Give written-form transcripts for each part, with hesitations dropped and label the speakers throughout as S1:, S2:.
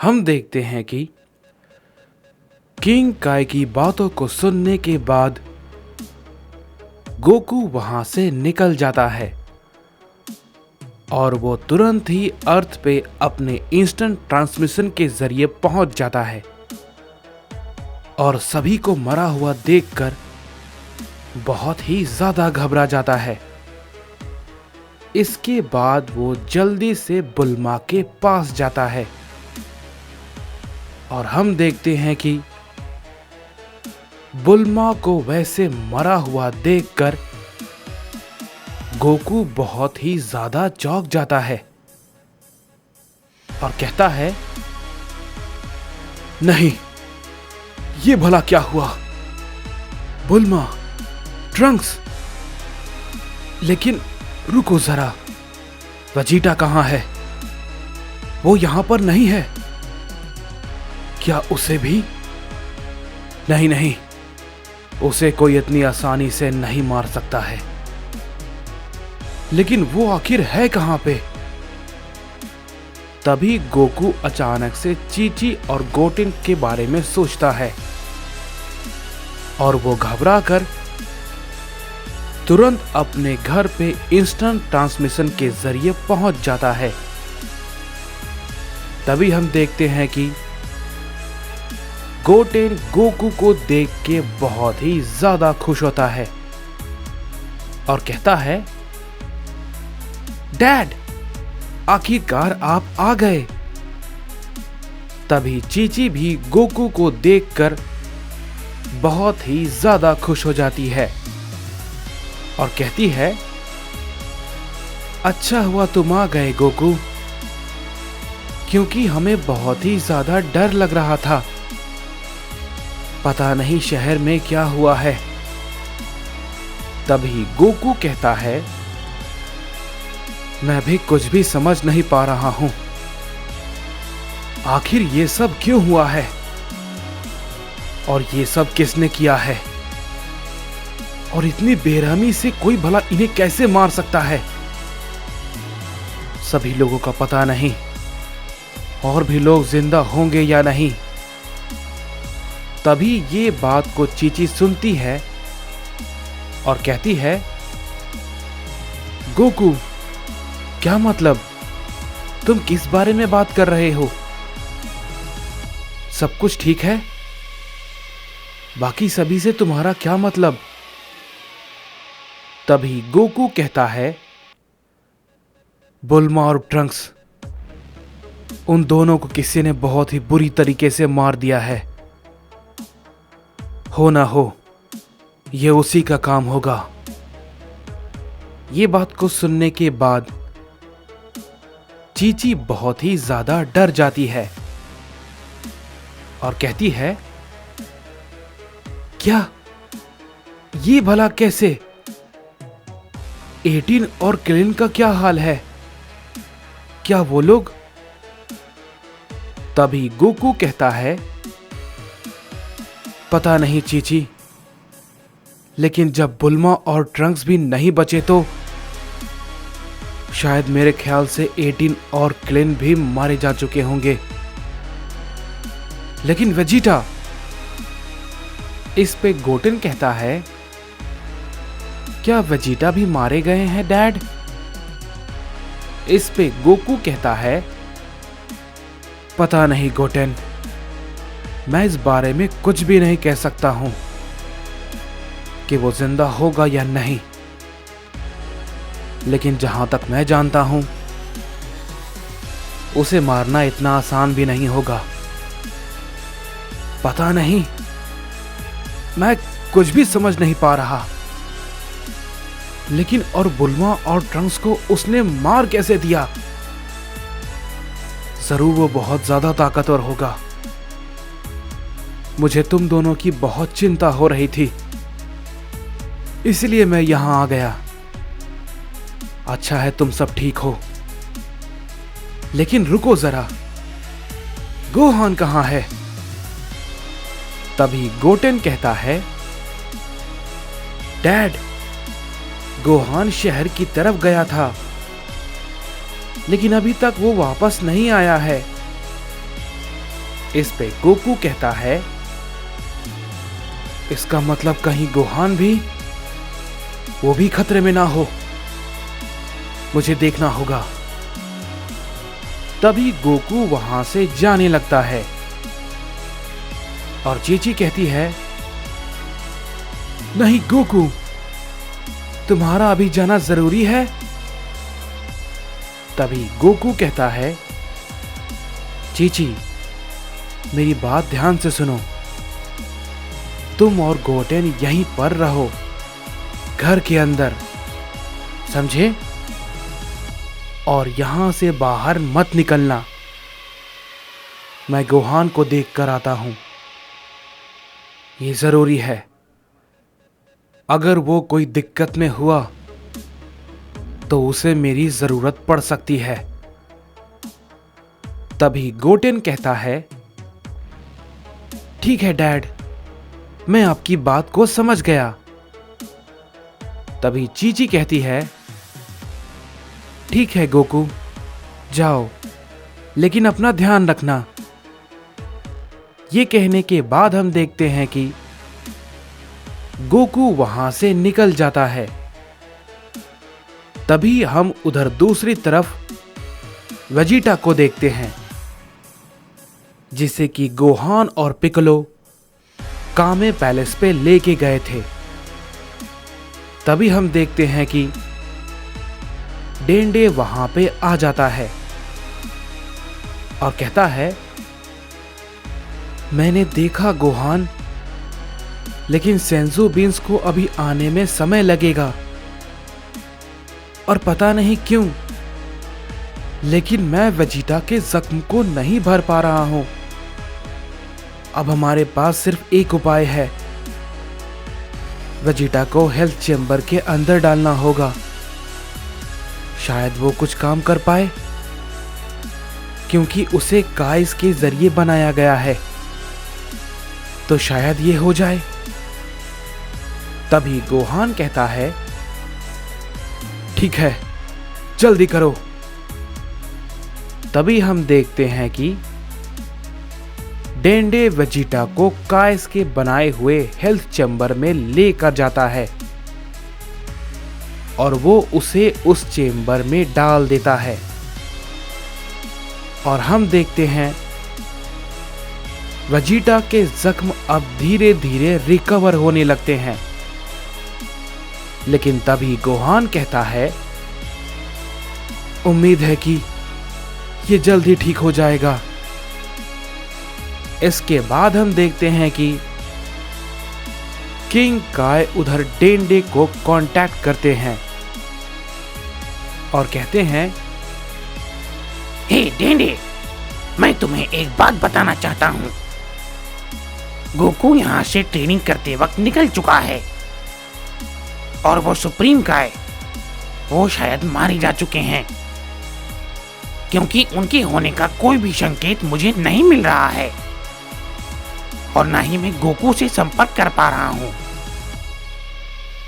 S1: हम देखते हैं कि किंग काय की बातों को सुनने के बाद गोकू वहां से निकल जाता है और वो तुरंत ही अर्थ पे अपने इंस्टेंट ट्रांसमिशन के जरिए पहुंच जाता है और सभी को मरा हुआ देखकर बहुत ही ज्यादा घबरा जाता है। इसके बाद वो जल्दी से बुल्मा के पास जाता है और हम देखते हैं कि बुल्मा को वैसे मरा हुआ देखकर गोकू बहुत ही ज्यादा चौंक जाता है और कहता है, नहीं, ये भला क्या हुआ? बुल्मा, ट्रंक्स, लेकिन रुको जरा, वेजिटा कहां है? वो यहां पर नहीं है। क्या उसे भी? नहीं, उसे कोई इतनी आसानी से नहीं मार सकता है। लेकिन वो आखिर है कहां पे? तभी गोकू अचानक से चीची और गोटेन के बारे में सोचता है और वो घबरा कर तुरंत अपने घर पे इंस्टेंट ट्रांसमिशन के जरिए पहुंच जाता है। तभी हम देखते हैं कि गोटेन गोकू को देख के बहुत ही ज्यादा खुश होता है और कहता है, डैड, आखिरकार आप आ गए। तभी चीची भी गोकू को देखकर बहुत ही ज्यादा खुश हो जाती है और कहती है, अच्छा हुआ तुम आ गए गोकू, क्योंकि हमें बहुत ही ज्यादा डर लग रहा था। पता नहीं शहर में क्या हुआ है। तभी गोकू कहता है, मैं भी कुछ भी समझ नहीं पा रहा हूं। आखिर ये सब क्यों हुआ है और ये सब किसने किया है और इतनी बेरहमी से कोई भला इन्हें कैसे मार सकता है? सभी लोगों का पता नहीं और भी लोग जिंदा होंगे या नहीं। तभी ये बात को चीची सुनती है और कहती है, गोकू, क्या मतलब? तुम किस बारे में बात कर रहे हो? सब कुछ ठीक है? बाकी सभी से तुम्हारा क्या मतलब? तभी गोकू कहता है, बुल्मा और ट्रंक्स, उन दोनों को किसी ने बहुत ही बुरी तरीके से मार दिया है। हो ना हो, ये उसी का काम होगा। ये बात को सुनने के बाद चीची बहुत ही ज्यादा डर जाती है और कहती है, क्या? ये भला कैसे? 18 और क्लिन का क्या हाल है? क्या वो लोग? तभी गोकू कहता है, पता नहीं चीची, लेकिन जब बुल्मा और ट्रंक्स भी नहीं बचे तो शायद मेरे ख्याल से 18 और क्लिन भी मारे जा चुके होंगे। लेकिन वेजिटा? इस पे गोटेन कहता है, क्या वेजिटा भी मारे गए हैं डैड? इस पे गोकू कहता है, पता नहीं गोटेन, मैं इस बारे में कुछ भी नहीं कह सकता हूं कि वो जिंदा होगा या नहीं। लेकिन जहां तक मैं जानता हूं, उसे मारना इतना आसान भी नहीं होगा। पता नहीं, मैं कुछ भी समझ नहीं पा रहा। लेकिन और बुल्मा और ट्रंक्स को उसने मार कैसे दिया? जरूर वो बहुत ज्यादा ताकतवर होगा। मुझे तुम दोनों की बहुत चिंता हो रही थी, इसलिए मैं यहां आ गया। अच्छा है तुम सब ठीक हो। लेकिन रुको जरा, गोहान कहां है? तभी गोटेन कहता है, डैड, गोहान शहर की तरफ गया था, लेकिन अभी तक वो वापस नहीं आया है। इस पे गोकू कहता है, इसका मतलब कहीं गोहान भी, वो भी खतरे में ना हो, मुझे देखना होगा। तभी गोकू वहां से जाने लगता है और चीची कहती है, नहीं गोकू, तुम्हारा अभी जाना जरूरी है। तभी गोकू कहता है, चीची मेरी बात ध्यान से सुनो, तुम और गोटेन यहीं पर रहो, घर के अंदर, समझे? और यहां से बाहर मत निकलना। मैं गोहान को देख कर आता हूं, ये जरूरी है। अगर वो कोई दिक्कत में हुआ तो उसे मेरी जरूरत पड़ सकती है। तभी गोटेन कहता है, ठीक है डैड, मैं आपकी बात को समझ गया। तभी चीची कहती है, ठीक है गोकू, जाओ, लेकिन अपना ध्यान रखना। ये कहने के बाद हम देखते हैं कि गोकू वहां से निकल जाता है। तभी हम उधर दूसरी तरफ वेजिटा को देखते हैं, जिसे कि गोहान और पिक्कोलो कामे पैलेस पे लेके गए थे। तभी हम देखते हैं कि डेंडे वहां पे आ जाता है और कहता है, मैंने देखा गोहान, लेकिन सेंजू बीन्स को अभी आने में समय लगेगा और पता नहीं क्यों, लेकिन मैं वेजिटा के जख्म को नहीं भर पा रहा हूं। अब हमारे पास सिर्फ एक उपाय है, वेजिटा को हेल्थ चेंबर के अंदर डालना होगा। शायद वो कुछ काम कर पाए, क्योंकि उसे काइस के जरिए बनाया गया है, तो शायद ये हो जाए। तभी गोहान कहता है, ठीक है, जल्दी करो। तभी हम देखते हैं कि डेंडे वेजिटा को काइस के बनाए हुए हेल्थ चेंबर में लेकर जाता है और वो उसे उस चेंबर में डाल देता है। और हम देखते हैं वेजिटा के जख्म अब धीरे धीरे रिकवर होने लगते हैं। लेकिन तभी गोहान कहता है, उम्मीद है कि ये जल्द ही ठीक हो जाएगा। इसके बाद हम देखते हैं कि किंग काय उधर डेंडे को कांटेक्ट करते हैं और कहते हैं,
S2: हे डेंडे, मैं तुम्हें एक बात बताना चाहता हूं। गोकू यहां से ट्रेनिंग करते वक्त निकल चुका है और वो सुप्रीम काय, वो शायद मारे जा चुके हैं, क्योंकि उनके होने का कोई भी संकेत मुझे नहीं मिल रहा है और ना ही मैं गोकू से संपर्क कर पा रहा हूं।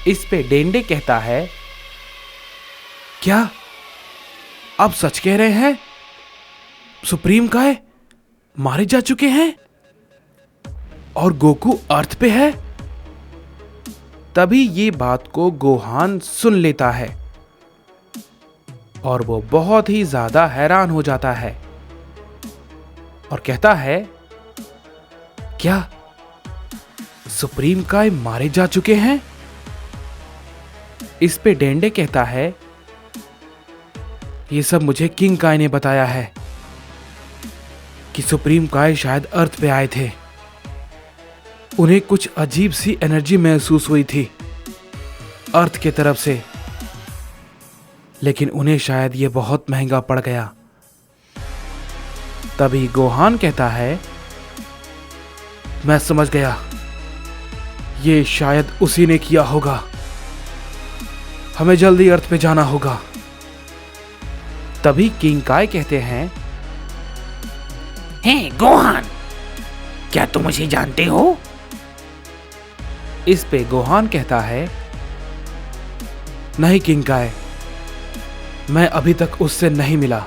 S1: इस पे डेंडे कहता है, क्या आप सच कह रहे हैं? सुप्रीम काय मारे जा चुके हैं और गोकू अर्थ पे है? तभी ये बात को गोहान सुन लेता है और वो बहुत ही ज्यादा हैरान हो जाता है और कहता है, क्या सुप्रीम काय मारे जा चुके हैं? इस पे डेंडे कहता है, ये सब मुझे किंग काय ने बताया है कि सुप्रीम काय शायद अर्थ पे आए थे। उन्हें कुछ अजीब सी एनर्जी महसूस हुई थी अर्थ की तरफ से, लेकिन उन्हें शायद ये बहुत महंगा पड़ गया। तभी गोहान कहता है, मैं समझ गया, ये शायद उसी ने किया होगा। हमें जल्दी अर्थ पे जाना होगा। तभी किंग काय कहते हैं,
S2: हे गोहान, क्या तुम उसे जानते हो?
S1: इस पे गोहान कहता है, नहीं किंग काय, मैं अभी तक उससे नहीं मिला।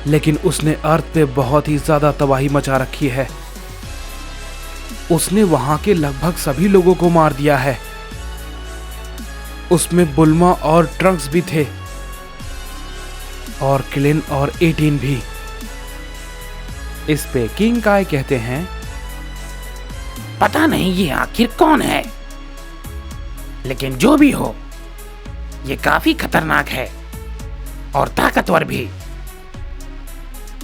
S1: लेकिन उसने अर्थ पे बहुत ही ज्यादा तबाही मचा रखी है। उसने वहां के लगभग सभी लोगों को मार दिया है। उसमें बुल्मा और ट्रंक्स भी थे, और क्लिन और 18 भी। इस पे किंग काय कहते हैं,
S2: पता नहीं ये आखिर कौन है, लेकिन जो भी हो ये काफी खतरनाक है और ताकतवर भी।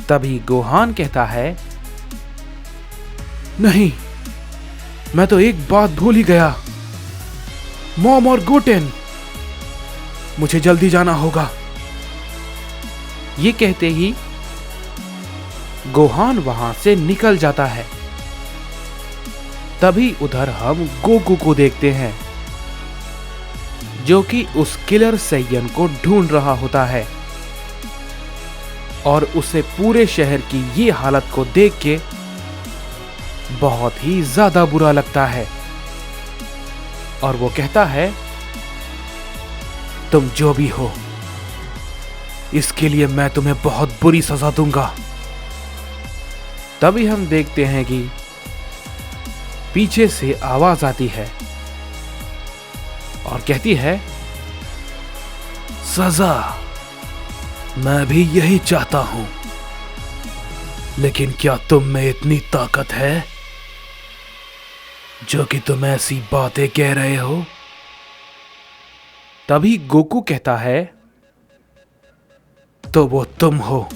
S1: तभी गोहान कहता है, नहीं, मैं तो एक बात भूल ही गया, मॉम और गोटेन, मुझे जल्दी जाना होगा। ये कहते ही गोहान वहां से निकल जाता है। तभी उधर हम गोकू को देखते हैं, जो कि उस किलर सैयन को ढूंढ रहा होता है, और उसे पूरे शहर की ये हालत को देख के बहुत ही ज्यादा बुरा लगता है। और वो कहता है, तुम जो भी हो, इसके लिए मैं तुम्हें बहुत बुरी सजा दूंगा। तभी हम देखते हैं कि पीछे से आवाज आती है और कहती है, सजा मैं भी यही चाहता हूं, लेकिन क्या तुम में इतनी ताकत है जो कि तुम ऐसी बातें कह रहे हो? तभी गोकू कहता है, तो वो तुम हो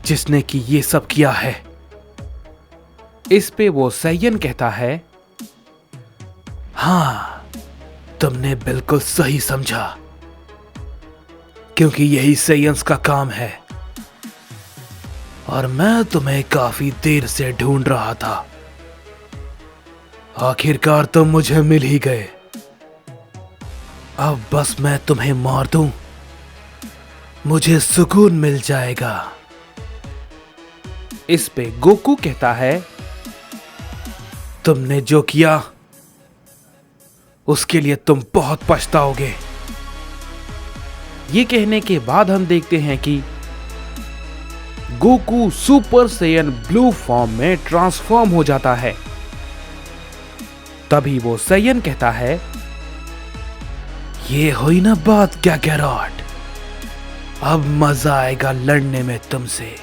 S1: जिसने कि ये सब किया है। इस पे वो सैयन कहता है, हां, तुमने बिल्कुल सही समझा, क्योंकि यही सैयंस का काम है, और मैं तुम्हें काफी देर से ढूंढ रहा था। आखिरकार तुम मुझे मिल ही गए। अब बस मैं तुम्हें मार दूं, मुझे सुकून मिल जाएगा। इस पे गोकू कहता है, तुमने जो किया उसके लिए तुम बहुत पछताओगे। ये कहने के बाद हम देखते हैं कि Goku super Saiyan blue form में ट्रांसफॉर्म हो जाता है। तभी वो सैयन कहता है, ये हुई ना बात क्या कैरॉट, अब मजा आएगा लड़ने में तुमसे।